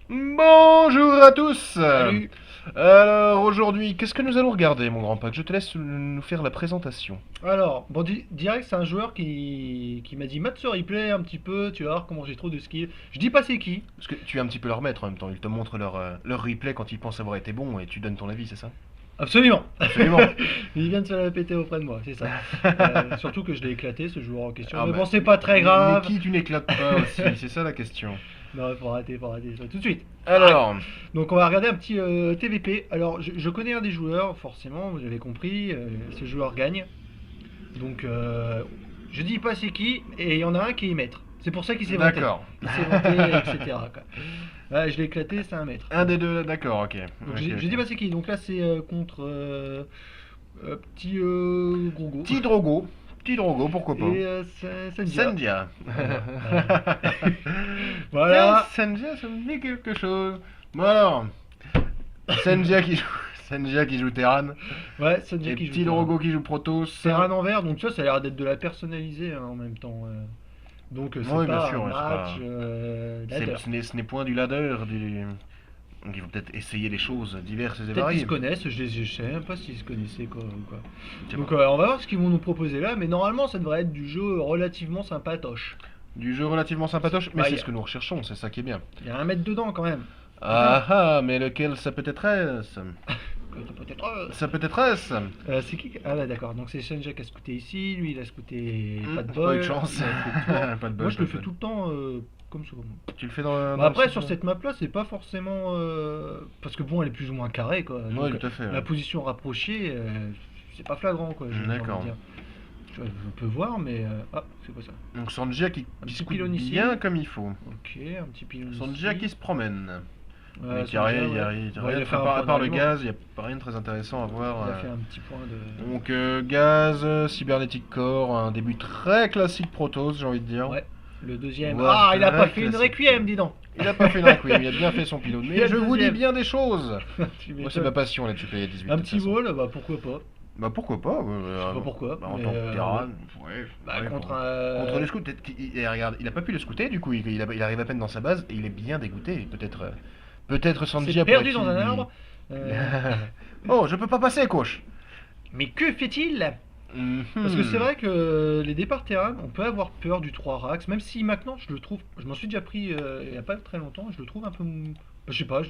Bonjour à tous. Salut. Alors aujourd'hui, qu'est-ce que nous allons regarder, mon grand Pac? Je te laisse nous faire la présentation. Alors, bon, direct, c'est un joueur qui m'a dit mate ce replay un petit peu, tu vas voir comment j'ai trop de skills. Je dis pas c'est qui. Parce que tu es un petit peu leur maître en même temps. Ils te montrent leur replay quand ils pensent avoir été bons et tu donnes ton avis, c'est ça? Absolument. Absolument. Il vient de se la péter auprès de moi, c'est ça. Surtout que je l'ai éclaté ce joueur en question. Ah Mais bah, bon, c'est pas très mais grave. qui tu n'éclates pas aussi? C'est ça la question. Non, faut arrêter ça tout de suite. Arrête. Alors, Donc on va regarder un petit TVP. Alors je connais un des joueurs, forcément, vous avez compris. Ce joueur gagne. Donc je dis pas c'est qui, et il y en a un qui est maître. C'est pour ça qu'il s'est vanté. d'accord. Il s'est vanté, etc. Quoi. Ouais, je l'ai éclaté, c'est un maître. Un des deux, d'accord, ok. Donc Ok, je dis ok. pas c'est qui. Donc là c'est contre petit Grogo. Petit Drogo, pourquoi pas? Et Sandia. Sandia. Voilà. Tiens, Voilà. Sandia, ça me dit quelque chose. Bon alors, Sandia qui joue, Sandia qui joue Terran, Ouais, Sandia et qui joue. Petit Drogo qui joue Protoss. C'est un envers, donc ça a l'air d'être de la personnalisée en même temps. Donc c'est Oui, bien pas sûr, un ouais, c'est match pas. ladder. Ce n'est point du ladder. Donc ils vont peut-être essayer les choses diverses et Peut-être qu'ils variées. se connaissent, je sais même pas s'ils se connaissaient quoi ou quoi. Je sais Donc pas. on va voir ce qu'ils vont nous proposer là, mais normalement ça devrait être du jeu relativement sympatoche. Du jeu relativement sympatoche, mais Bah, c'est ce que nous recherchons, c'est ça qui est bien. y a un mètre dedans quand même. Ah ah, mais lequel ça peut être est-ce? Peut-être. Ça peut être est-ce? C'est qui Ah bah d'accord, donc c'est Shenja qui a scouté ici, lui il a scouté pas de Pas eu bol. de chance. il a fait tout le temps. Pas de Moi bol, je pas le de fais bol. tout le temps comme ça. Tu le fais Bah dans le après sur site, cette map là c'est pas forcément parce que bon elle est plus ou moins carrée quoi. Oui, Donc tout à fait. la Ouais. position rapprochée c'est pas flagrant quoi, j'ai envie de D'accord. dire. Tu vois, je peux voir mais ah c'est quoi ça? Donc Sanjia Un qui petit scoute pylône ici. bien comme il faut. Ok, un petit pylône Sanjia ici. qui se promène. Ouais, Il y a rien, Sanjia, il y a ouais. rien, Ouais, il a fait un à point part le d'armement. gaz, il n'y a pas rien de très intéressant à voir. Il a fait un petit point de. Donc gaz, cybernetic core, un début très classique Protoss, j'ai envie de dire. Ouais, le deuxième. Voire Ah, il a pas très fait une classique. requiem, dis donc. Il a pas fait une requiem, il a bien fait son pilote. Il y a Mais le je vous dis deuxième. bien des choses. Tu Moi c'est m'étonnes. ma passion là-dessus, Player 18. Un de toute petit façon. wall, bah pourquoi pas. Bah pourquoi pas Je sais pas pourquoi. bah, en Mais, tant que Terran, ouais. bah, Ouais, contre bon. un. Contre le scout, peut-être regarde, il a pas pu le scouter, du coup il arrive à peine dans sa base et il est bien dégoûté. Peut-être C'est Sanjia perdu pourrait-il dans un lui- arbre. Oh, je peux pas passer, coach. Mais que fait-il? Parce que c'est vrai que les départs terrain, on peut avoir peur du 3 Rax, même si maintenant je le trouve, je m'en suis déjà pris il y a pas très longtemps, je le trouve un peu. Je sais pas,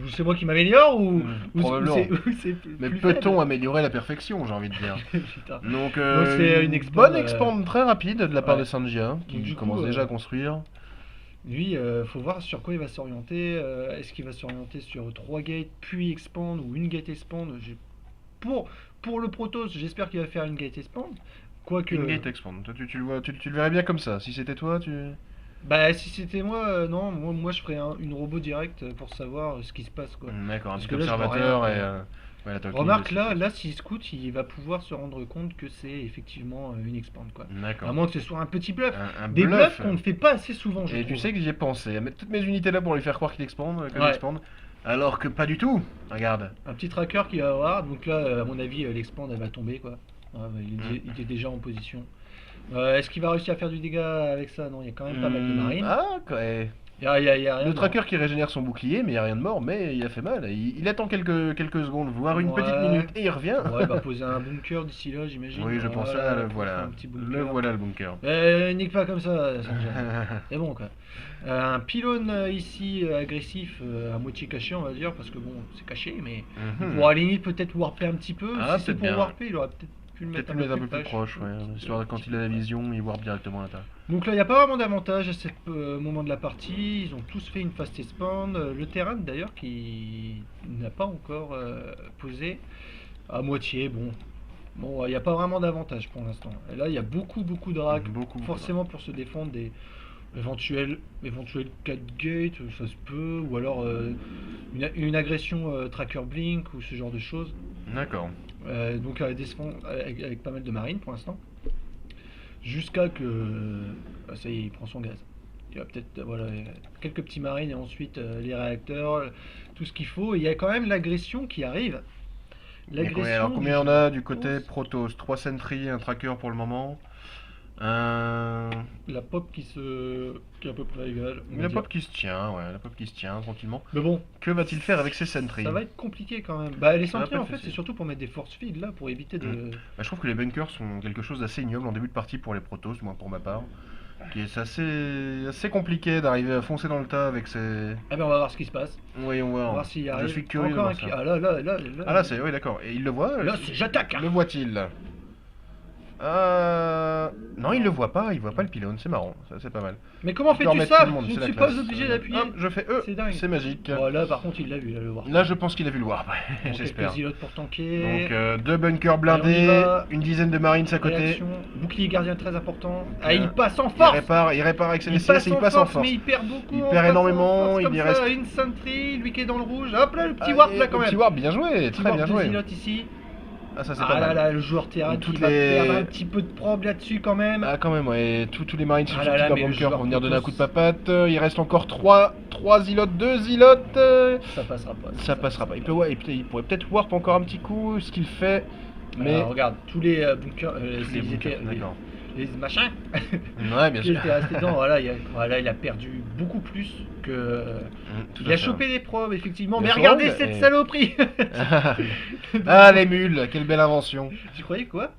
c'est moi qui m'améliore ou Probablement. c'est Mais plus peut-on faible. améliorer la perfection, j'ai envie de dire. Putain. Donc, Donc, c'est une expand, bonne expand très rapide de la part ouais. de Sanjia, Donc, qui du coup, commence déjà à construire. Lui, faut voir sur quoi il va s'orienter. Est-ce qu'il va s'orienter sur 3 gates puis expand ou une gate expand? Pour, pour le Protoss, j'espère qu'il va faire une gate expand. Quoique. Une gate expand. Toi, tu le vois, tu le verrais bien comme ça. Si c'était toi, tu. Bah, si c'était moi, non, moi je ferais une robot direct pour savoir ce qui se passe quoi. D'accord, un Parce petit que là, je vois observateur rien, et. quoi. Ouais, la Tolkien Remarque aussi. là, s'il scout, il va pouvoir se rendre compte que c'est effectivement une expand quoi. D'accord. À moins que ce soit un petit bluff. Un Des bluff. bluffs qu'on ne fait pas assez souvent, je Et trouve. tu sais que j'y ai pensé, à mettre toutes mes unités là pour lui faire croire qu'il expande, que Ouais. j'expande. Alors que pas du tout. Regarde. Un petit tracker qui va avoir, donc là, à mon avis, l'expand elle va tomber quoi. Ouais, bah, il est déjà en position. Est-ce qu'il va réussir à faire du dégât avec ça? Non, il y a quand même pas mal de marines. Ah, ouais. Il y a rien. Le non. tracker qui régénère son bouclier, mais il n'y a rien de mort, mais il a fait mal. Il attend quelques secondes, voire une petite Ouais. minute, et il revient. Ouais, il va poser un bunker d'ici là, j'imagine. Oui, je pense là, le voilà. Un petit Le bunker. voilà le bunker. Nique pas comme ça, Sanjay. C'est bon quoi. Un pylône ici agressif, à moitié caché, on va dire, parce que bon, c'est caché, mais il Mhm. pourra à la limite peut-être warper un petit peu. Ah, Si c'est peut-être pour bien. warper, il aurait peut-être pu le Peut-être mettre le mettre un peu plus proche. proche, ouais. Histoire de quand il a la vision, il warp directement à l'intérieur. Donc là, il n'y a pas vraiment d'avantage à ce moment de la partie. Ils ont tous fait une fast expand. Le terrain d'ailleurs qui n'a pas encore posé à moitié. Bon, il n'y a pas vraiment d'avantage pour l'instant. Et là, il y a beaucoup de racks, Beaucoup de forcément pour se défendre des éventuels 4 gates, ça se peut, ou alors une agression tracker blink ou ce genre de choses. D'accord. Donc avec pas mal de marines pour l'instant. Jusqu'à que. Ça y est, il prend son gaz. Il y a peut-être voilà, quelques petits marines et ensuite les réacteurs, tout ce qu'il faut. Et il y a quand même l'agression qui arrive. Alors combien on a du côté Protoss? 3 sentries, un tracker pour le moment. Euh, La pop qui est à peu près égale, on va La dire. pop qui se tient, ouais, la pop qui se tient tranquillement. Mais bon, Que va-t-il faire avec ses sentries? ça va être compliqué quand même. Bah, les Ça va sentries, pas en être fait, c'est facile. surtout pour mettre des force field là, pour éviter de. Bah, je trouve que les bunkers sont quelque chose d'assez ignoble en début de partie pour les protos, du moins pour ma part. Qui est assez compliqué d'arriver à foncer dans le tas avec ces. Ah ben, on va voir ce qui se passe. Voyons On va voir. voir s'il y Je arrive. suis curieux de Encore voir un ça. Ah là. Ah là, c'est. Oui, d'accord. Et il le voit? Là, j'attaque, hein. Le voit-il? Non, il le voit pas, il voit pas le pylône, c'est marrant, ça c'est pas mal. Mais comment Tu peux fais-tu remettre ça? tout le monde, Je c'est ne la suis pas classe. obligé d'appuyer. Hop, je fais C'est dingue. c'est magique. Bon, là, par contre, il l'a vu, il va le voir. Là, je pense qu'il a vu le Warp, Bon, j'espère. quelques îlots pour tanker. Donc, deux bunkers Allez, on blindés, y va. une dizaine de marines à côté. Réaction. Bouclier gardien très important. Ah, Euh, il passe en Il force. répare avec ses Il VCS passe et il en passe en force, force. mais il perd beaucoup. Il en perd passant énormément, en force il comme y ça. reste- Une sentry, lui qui est dans le rouge. Hop là, le petit Allez, warp là quand le même. petit Warp, bien joué, très Warp bien de joué. Zilot ici. Ah, ça c'est Ah pas là mal. là, le joueur terrain Toutes qui va les- perdre un petit peu de probe là-dessus quand même. Ah quand même, ouais, tous les marines sont Ah sur là là, leur mais le bunker joueur pour venir donner un Protoss. coup de papate. Il reste encore 3 zilotes, 2 zilotes. Ça passera pas. Ça passera pas. Il pourrait peut-être warp encore un petit coup, ce qu'il fait. Mais. Alors, regarde, tous les bunkers, Les bunkers, d'accord. les machins Ouais, bien qui sûr. étaient restés dedans, voilà, il a perdu beaucoup plus que. Tout Il à a fait. chopé des probes, effectivement. Bien Mais sûr, regardez et- cette saloperie. Ah, les mules, quelle belle invention. Tu croyais quoi?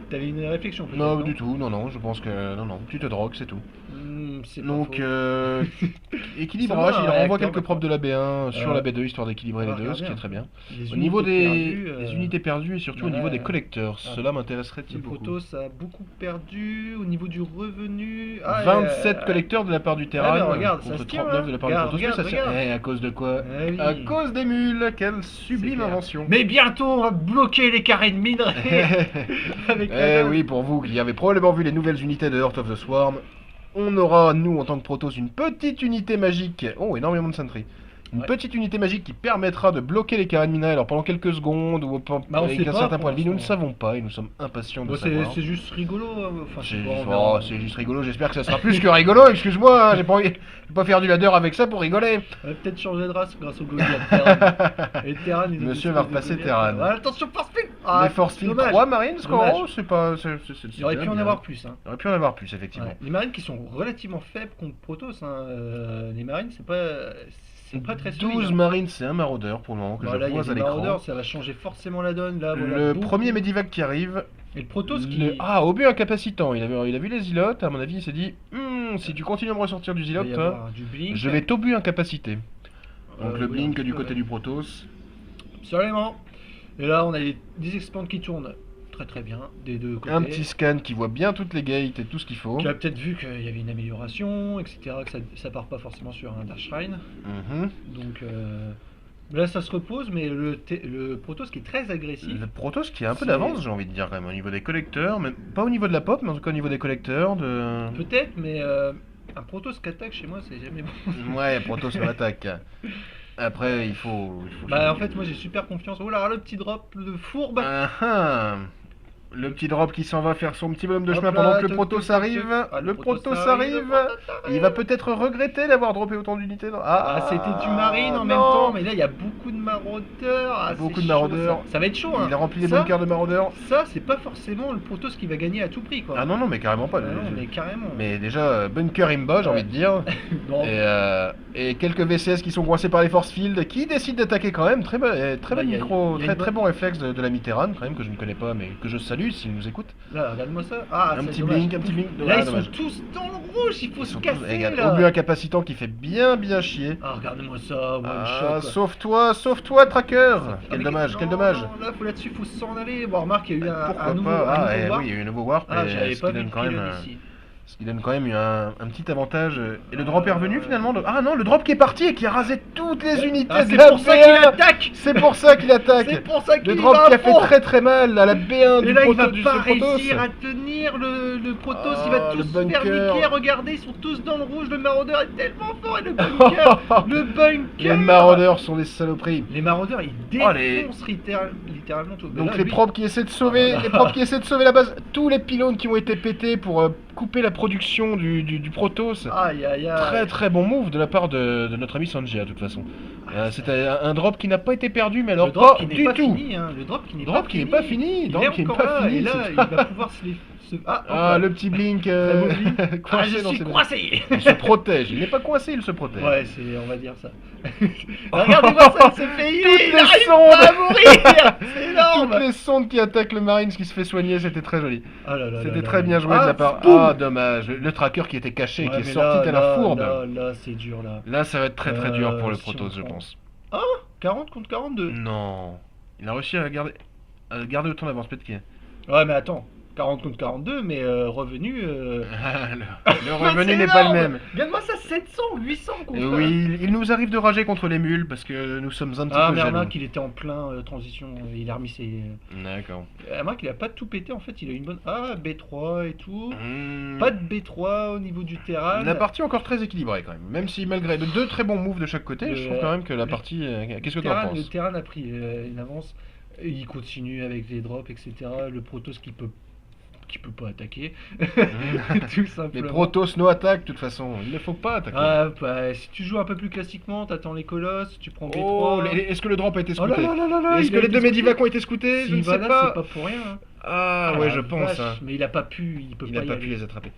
T'avais une réflexion peut-être, Non, du tout, non, je pense que. Non, tu te drogues, c'est tout. C'est pas Donc, faux. équilibrage, Ça va, il un renvoie réacteur, quelques probes de la B1 sur Euh, la B2 histoire d'équilibrer on les va deux, ce qui regarder, est très bien. Les Au niveau unités des perdues, des unités perdues et surtout au voilà, niveau des collecteurs, ah, cela m'intéresserait-il le beaucoup. Protoss a beaucoup perdu au niveau du revenu. Ah, 27 collecteurs de la part du Terran, mais regarde, ça contre se tient, 39 hein. de la part Regarde, du Protoss. regarde, Ça tient. regarde. À cause de quoi? Eh oui. À cause des mules, quelle sublime clair. invention. Mais bientôt, on va bloquer les carrés de minerais avec la Eh dalle. oui, pour vous qui avez probablement vu les nouvelles unités de Heart of the Swarm, on aura, nous, en tant que Protoss, une petite unité magique. Oh, énormément de sentry. Une Ouais. petite unité magique qui permettra de bloquer les carrés de minerais alors pendant quelques secondes ou Bah, on avec sait un pas, certain pour point de vie. Nous ne l'instant. savons pas et nous sommes impatients de Bon, savoir. c'est juste rigolo. Enfin, C'est c'est bon, on oh, verra. c'est juste rigolo, j'espère que ça sera plus que rigolo, excuse-moi, hein, j'ai pas envie, je vais pas faire du ladder avec ça pour rigoler. On va peut-être changer de race grâce au Goliath Terran. Et Terran, ils ont Monsieur des va espèces de repasser Goliath. Terran. Voilà, attention, force field. Les Force Field dommage. 3 Marines, Dommage. oh, c'est pas. Il aurait pu en avoir plus. Hein. Il aurait pu en avoir plus, effectivement. Ouais. Les marines qui sont relativement faibles contre Protoss. Hein. Les marines, c'est pas très solide. 12 hein. Marines, c'est un maraudeur pour le moment que Voilà, je il y a vois à des l'écran. maraudeurs, ça va changer forcément la donne. Là, voilà, Le beaucoup. premier Medivac qui arrive. Et le Protoss qui. Ah, obus incapacitant. Il a vu les îlots, à mon avis, il s'est dit si tu continues à me ressortir du il va zilot, y avoir du blink. je vais t'obus incapaciter. Donc le oui, blink un petit du peu, côté ouais. du Protoss. Absolument. Et là, on a des expands qui tournent très bien des deux côtés. Un petit scan qui voit bien toutes les gates et tout ce qu'il faut. Qui a peut-être vu qu'il y avait une amélioration, etc. Que ça part pas forcément sur un Dark Shrine. Mhm. Donc là, ça se repose, mais le Protoss qui est très agressif. Le Protoss qui a un peu C'est- d'avance, j'ai envie de dire quand même, au niveau des collecteurs, même pas au niveau de la pop, mais en tout cas au niveau des collecteurs. Peut-être, mais un Protoss qui attaque chez moi, c'est jamais bon. Ouais, Protoss me l'attaque. Après, il faut Bah, en fait, moi j'ai super confiance. Oh là, le petit drop de fourbe. Ah, ah. Le petit drop qui s'en va faire son petit bonhomme de Hop chemin là, pendant que le toc, Protoss toc, toc, arrive. toc. Ah, Le Protoss le arrive. Protoss Il va peut-être regretter d'avoir droppé autant d'unités. Ah, c'était du marine en même non. temps, mais là il y a beaucoup de maraudeurs. Ah, Beaucoup c'est de chaud, maraudeurs. ça va être chaud. Hein. Il a rempli les Ça, bunkers de maraudeurs. Ça, c'est pas forcément le Protoss qui va gagner à tout prix, quoi. Ah non, mais carrément pas. Ah non, mais carrément. Mais déjà, bunker imba, j'ai Ouais. envie de dire. Bon, Et quelques VCS qui sont coincés par les force field qui décident d'attaquer quand même. Très bel Bah, y a- micro, y a une très bon réflexe de l'ami Terran, quand même, que je ne connais pas, mais que je salue s'il nous écoute. là, regarde-moi ça. Ah, Un c'est petit dommage. blink, un petit blink. Là, Ah, ils dommage. sont tous dans le rouge, il faut Ils se sont tous- casser, regarde, là. obus incapacitant qui fait bien chier. Ah, regarde-moi ça, one Ah, shot. sauve-toi, tracker. Ah, Quel mais dommage, non, quel dommage. non, là, là-dessus, faut s'en aller. Bon, remarque, il y a eu un Pourquoi nouveau, pas? un Ah, nouveau warp. oui, il y a eu un nouveau warp. Ah, et j'avais ce pas qui vu donne le quand même, pylône ici. ce qui donne quand même un petit avantage. Et le drop est revenu finalement. Ah non, le drop qui est parti et qui a rasé toutes les unités Ah, de c'est la pour ça qu'il B1. attaque. C'est pour ça qu'il attaque. C'est pour ça qu'il Le y drop va qui à a fait fond. très mal à la B1 Et du là, il va proto du pas Protoss. réussir à tenir le Protoss, il Ah, va le tous se faire bunker. niquer. Regardez, ils sont tous dans le rouge. Le maraudeur est tellement fort et le bunker, le bunker. Les maraudeurs sont des saloperies. Les maraudeurs, ils Oh, les- défoncent littéralement tout. Donc Là, les lui- probes qui essaient de sauver, Oh là les là. probes qui essaient de sauver la base, tous les pylônes qui ont été pétés pour couper la production du Protoss. Aïe aïe aïe. Très très bon move de la part de notre ami Sanjay, de toute façon. C'était un drop qui n'a pas été perdu, mais alors le drop pas qui n'est du pas tout. fini, hein. Le drop qui n'est Drop pas qui n'est fini. pas fini, Il drop est qui n'est encore pas là, fini, et là, c'est il pas- va pouvoir se les Ah, Ah, hop là. le petit Blink Très beau Blink. Ah, coincé je dans suis ses coincé. Il se protège. Il n'est pas coincé, il se protège. Ouais, on va dire ça. Regardez-moi ça, il se fait healer, Toutes il les n'arrive sondes. pas à mourir. C'est énorme. Toutes les sondes qui attaquent le Marines qui se fait soigner, c'était très joli. Ah là là là C'était là très là. bien joué de la part. boum. Ah, dommage. Le tracker qui était caché, Ouais, qui est mais sorti tel un fourbe. Là, c'est dur là. Là, ça va être très très dur pour le si Protoss, on je prend- pense. Ah, 40 contre 42. Non. Il a réussi à garder autant d'avance Petki. Ouais, mais attends. 40 contre 42, mais revenu. Le revenu C'est n'est pas le énorme. même. Gagne-moi ça 700, 800 contre. Oui, il nous arrive de rager contre les mules parce que nous sommes un petit Ah, peu mais jaloux. remarque qu'il était en plein transition. Il a remis ses. D'accord. Remarque qu'il a pas tout pété en fait. Il a une bonne. Ah, B3 et tout. Hmm. Pas de B3 au niveau du terrain. La partie encore très équilibrée quand même. Même si malgré deux très bons moves de chaque côté, je trouve quand même que la partie. Qu'est-ce que tu en Le penses? terrain a pris une avance. Il continue avec les drops, etc. Le Protoss qui peut pas attaquer. Tout Les simplement. Protoss no attaque de toute façon, il ne faut pas attaquer. Ah, bah, si tu joues un peu plus classiquement, t'attends les colosses, tu prends Oh, B3. est-ce que le drop a été Oh là scouté? là là là là, Est-ce il que a les été deux scouté. Medivacs ont été scoutés? Je S'il ne va sais là, pas. c'est pas pour rien. Hein. Ah Ah, ouais, la je pense. vache, Hein. Mais il a pas pu, il peut Il pas n'a y pas aller. pu les attraper.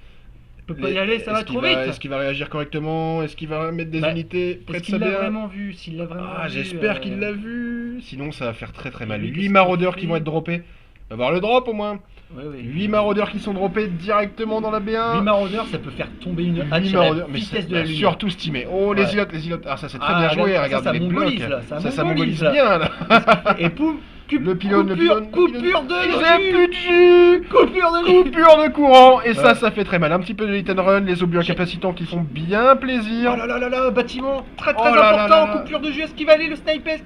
Il peut pas y aller, ça va trop vite. Est-ce qu'il va réagir correctement? Est-ce qu'il va mettre des Bah, unités près Est-ce de sa qu'il l'a BA? vraiment vu? S'il l'a vraiment Ah, vu, j'espère qu'il l'a vu. Sinon, ça va faire très très mal. Et lui, 8 qu'est-ce maraudeurs qu'il qui vont fait être droppés. On va voir le drop au moins. Ouais, ouais. 8 maraudeurs qui sont droppés directement dans la B1. 8 maraudeurs, ça peut faire tomber une 8 hache à maraudeurs, la mais vitesse c'est de la lumière. surtout stimé. Oh, Ouais. les îlots. Ah, ça c'est très Ah, bien joué. regarde, Regarde ça les blocs. mongolise, là, ça mongolise mongolise, bien là. Et poum, Le pylône, coupure de J'ai jus. plus de jus. Coupure de jus. Coupure de courant. Et Ouais. ça fait très mal. Un petit peu de hit and run, les obus incapacitants qui font bien plaisir. Oh là là là là, bâtiment très très Oh là là important, là là. coupure de jus, est-ce qu'il va aller le sniper,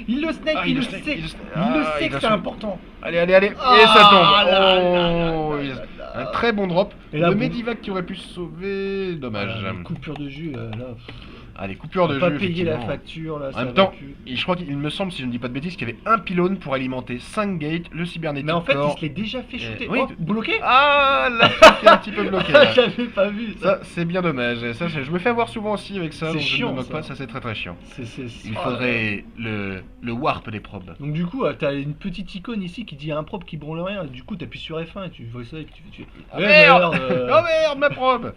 Il le snipe, Ah, il le snipe, sait, il le snipe. il Ah, le sait il que va c'est se- important. Allez. Et ça Ah là là tombe. là Oh, là yes. là là. Un très bon drop. Et là, Le bon. Medivac qui aurait pu se sauver. Dommage. Voilà, les coupures de jus, là, Ah, les coupures on de va jus. pas payer la effectivement. facture, là, En ça même va temps, plus. je crois qu'il me semble, si je ne dis pas de bêtises, qu'il y avait un pylône pour alimenter 5 gates, le cybernétique Mais en fait, core. il se l'est déjà fait shooter. oui, Oh, bloqué. Ah, la truc est un petit peu bloqué là. J'avais pas vu ça. Ça, c'est bien dommage. Et ça, je me fais avoir souvent aussi avec ça, C'est donc je ne chiant, me moque ça. pas, ça c'est très très chiant. Il Oh, faudrait le warp des probes. Donc du coup, t'as une petite icône ici qui dit un probe qui branle rien. Du coup, t'appuies sur F1 et tu vois ça et tu fais. Ah, merde merde, Oh merde, ma probe.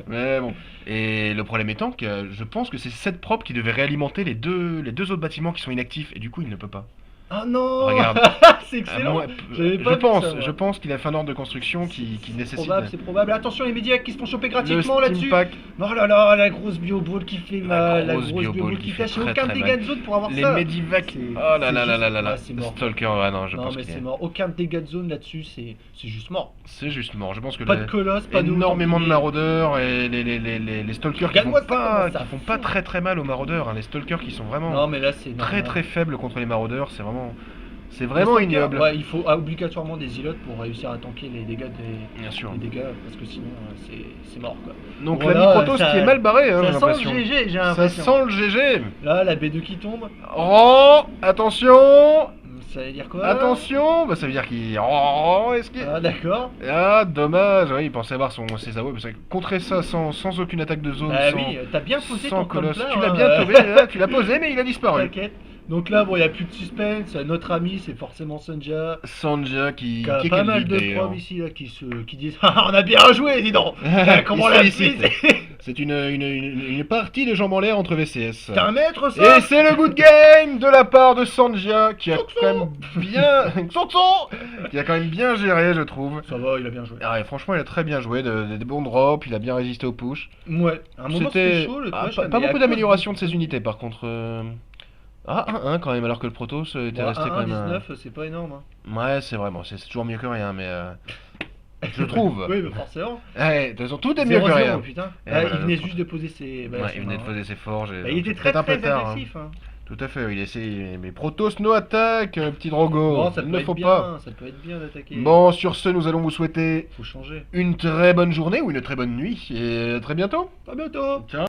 Mais bon. Et le problème étant que je pense que c'est cette probe qui devait réalimenter les deux autres bâtiments qui sont inactifs, et du coup il ne peut pas. Ah non. Regarde. C'est Ah, excellent. moi, J'avais pas vu ça, moi. je pense qu'il a fait un ordre de construction qui nécessite C'est probable. Attention, les médias qui se font choper le gratuitement là-dessus. steam pack. Oh là là, la grosse bioball qui fait mal, la grosse grosse bioball bioball qui qui fait fait très, aucun très dégât mal. de zone pour avoir Les ça. Medivac. C'est- Oh là c'est là là juste- là là là. ah, c'est mort. Stalker, ah non, je Non pense mais qu'il c'est est. mort, aucun dégât de zone là-dessus, c'est juste mort. C'est juste mort. Je pense que Pas les- de colosse, pas de énormément de templiers. maraudeurs et les stalkers qui Regarde-moi font ça, pas, comment ça qui font fout. pas très très mal aux maraudeurs. Hein. Les stalkers qui sont vraiment Non mais là c'est très normal. très faibles contre les maraudeurs, c'est Les vraiment stalkers, ignoble. Ouais, il faut obligatoirement des îlots pour réussir à tanker les dégâts Bien sûr. les dégâts parce que sinon c'est mort quoi. Donc Voilà, l'ami Protoss ça- qui est mal barré, hein, j'ai Ça sent l'impression. le GG, j'ai Ça l'impression. sent le GG. Là la B2 qui tombe, Oh, attention, ça veut dire quoi? attention. Bah ça veut dire qu'il. Oh, est-ce qu'il. Ah d'accord. Ah, dommage. Ouais, il pensait avoir ses AOE. Parce que contrer ça sans aucune attaque de zone, Bah sans, oui, t'as bien posé sans ton colosse. compte là. Tu l'as hein, bien posé, là, tu l'as posé, mais il a disparu. T'inquiète. Donc là, bon, il n'y a plus de suspense. Notre ami, c'est forcément Sonja. Sanja qui Qui a est pas quel mal lead, de d'ailleurs. probes ici là, qui disent Ah, on a bien joué, dis donc. Comment on Il l'a se félicite. fait? C'est une partie de jambes en l'air entre VCS. T'es un maître, ça? Et c'est le good game de la part de Sanjia qui a quand même bien. Qui a quand même bien géré, je trouve. Ça va, il a bien joué. Ah, et franchement, il a très bien joué, des bons drops, il a bien résisté au push. Ouais, à un moment c'était chaud le clash. pas beaucoup d'amélioration de ses unités par contre. Ah, 1-1 quand même, alors que le Protoss était resté quand même. 19, c'est pas énorme. Hein. Ouais, c'est vraiment, c'est toujours mieux que rien, mais. Je trouve. Oui, mais forcément. Ouais, de toute façon, tout est mieux que 0-0, rien. putain. Et Ah, voilà, il venait le- juste de poser ses. Ouais, il venait de poser ses forges. Et Bah, il était c'est très peut-être un peu très tard, hein. agressif. Hein. Tout à fait, il essaie. Mais Protoss no attaque, petit Drogo. Bon, ça il peut ne être faut bien, pas. ça peut être bien d'attaquer. Bon, sur ce, nous allons vous souhaiter Faut changer. une très bonne journée ou une très bonne nuit. Et à très bientôt. À bientôt. Ciao.